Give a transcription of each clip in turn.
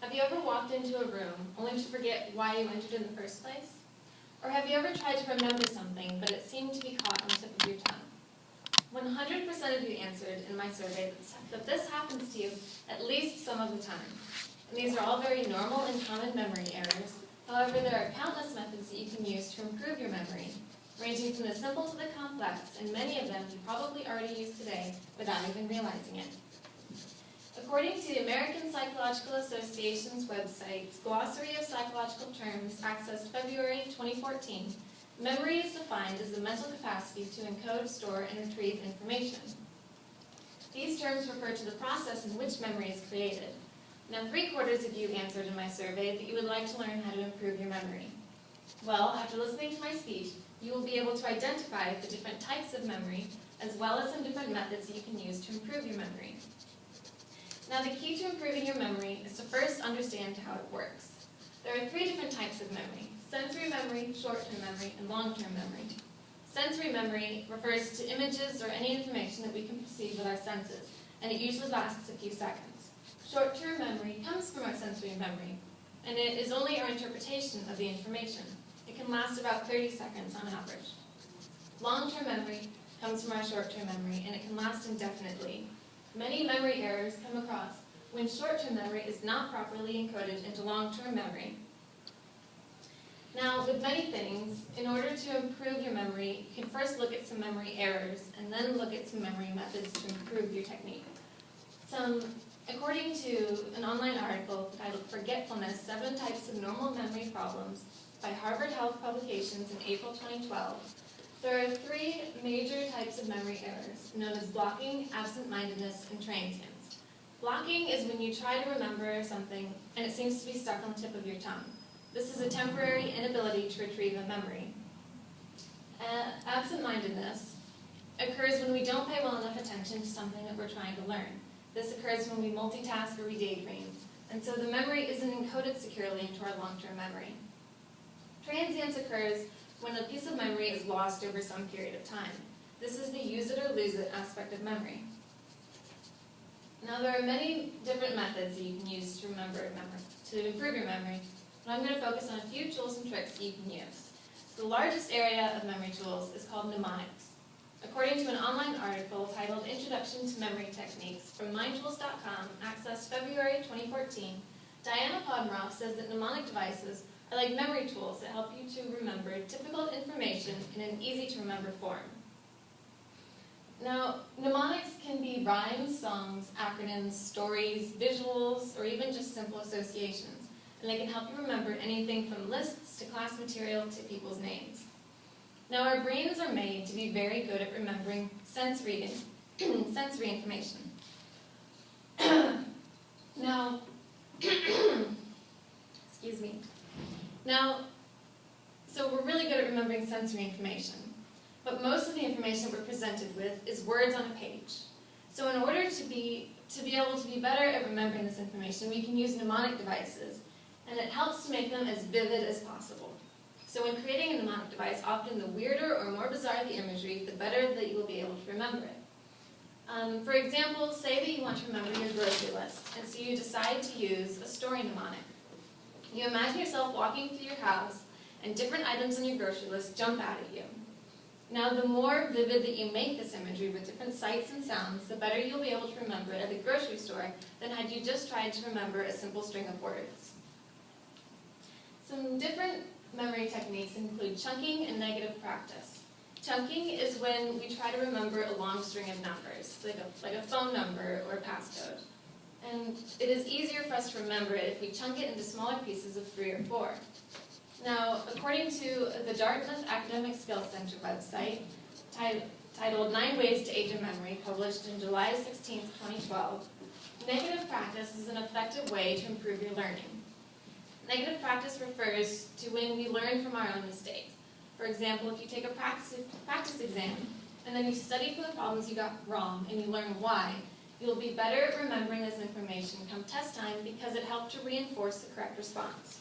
Have you ever walked into a room only to forget why you entered in the first place? Or have you ever tried to remember something, but it seemed to be caught on the tip of your tongue? 100% of you answered in my survey that this happens to you at least some of the time. And these are all very normal and common memory errors. However, there are countless methods that you can use to improve your memory, ranging from the simple to the complex, and many of them you probably already use today without even realizing it. According to the American Psychological Association's website's Glossary of Psychological Terms, accessed February 2014, memory is defined as the mental capacity to encode, store, and retrieve information. These terms refer to the process in which memory is created. Now, 3/4 of you answered in my survey that you would like to learn how to improve your memory. Well, after listening to my speech, you will be able to identify the different types of memory, as well as some different methods that you can use to improve your memory. Now, the key to improving your memory is to first understand how it works. There are 3 different types of memory: sensory memory, short-term memory, and long-term memory. Sensory memory refers to images or any information that we can perceive with our senses, and it usually lasts a few seconds. Short-term memory comes from our sensory memory, and it is only our interpretation of the information. It can last about 30 seconds on average. Long-term memory comes from our short-term memory, and it can last indefinitely. Many memory errors come across when short-term memory is not properly encoded into long-term memory. Now, with many things, in order to improve your memory, you can first look at some memory errors and then look at some memory methods to improve your technique. According to an online article titled "Forgetfulness: 7 Types of Normal Memory Problems" by Harvard Health Publications in April 2012, there are 3 major types of memory errors, known as blocking, absent-mindedness, and transience. Blocking is when you try to remember something and it seems to be stuck on the tip of your tongue. This is a temporary inability to retrieve a memory. Absent-mindedness occurs when we don't pay well enough attention to something that we're trying to learn. This occurs when we multitask or we daydream, and so the memory isn't encoded securely into our long-term memory. Transience occurs when a piece of memory is lost over some period of time. This is the use it or lose it aspect of memory. Now, there are many different methods that you can use to improve your memory, but I'm going to focus on a few tools and tricks that you can use. The largest area of memory tools is called Mnemonics. According to an online article titled "Introduction to Memory Techniques" from mindtools.com, accessed February 2014, Diana Podmoroff says that mnemonic devices are like memory tools that help you to remember difficult information in an easy-to-remember form. Now, mnemonics can be rhymes, songs, acronyms, stories, visuals, or even just simple associations, and they can help you remember anything from lists to class material to people's names. Now, our brains are made to be very good at remembering sensory information. Now, excuse me. So we're really good at remembering sensory information, but most of the information we're presented with is words on a page. So in order to be able to be better at remembering this information, we can use mnemonic devices, and it helps to make them as vivid as possible. So when creating a mnemonic device, often the weirder or more bizarre the imagery, the better that you will be able to remember it. For example, say that you want to remember your grocery list, and so you decide to use a story mnemonic. You imagine yourself walking through your house, and different items on your grocery list jump out at you. Now, the more vivid that you make this imagery with different sights and sounds, the better you'll be able to remember it at the grocery store than had you just tried to remember a simple string of words. Some different memory techniques include chunking and negative practice. Chunking is when we try to remember a long string of numbers, like a phone number or a passcode. And it is easier for us to remember it if we chunk it into smaller pieces of 3 or 4. Now, according to the Dartmouth Academic Skills Center website, titled 9 Ways to Age a Memory, published in July 16, 2012, negative practice is an effective way to improve your learning. Negative practice refers to when we learn from our own mistakes. For example, if you take a practice exam, and then you study for the problems you got wrong, and you learn why, you'll be better at remembering this information come test time because it helped to reinforce the correct response.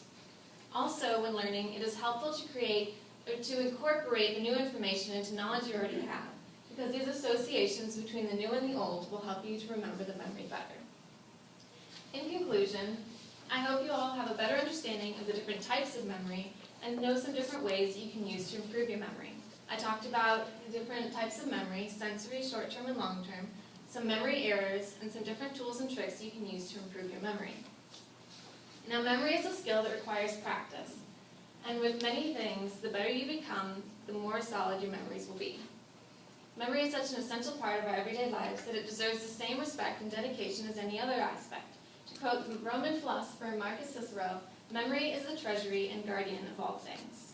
Also, when learning, it is helpful to incorporate the new information into knowledge you already have, because these associations between the new and the old will help you to remember the memory better. In conclusion, I hope you all have a better understanding of the different types of memory and know some different ways you can use to improve your memory. I talked about the different types of memory, sensory, short-term, and long-term, some memory errors, and some different tools and tricks you can use to improve your memory. Now, memory is a skill that requires practice. And with many things, the better you become, the more solid your memories will be. Memory is such an essential part of our everyday lives that it deserves the same respect and dedication as any other aspect. To quote the Roman philosopher Marcus Cicero, memory is the treasury and guardian of all things.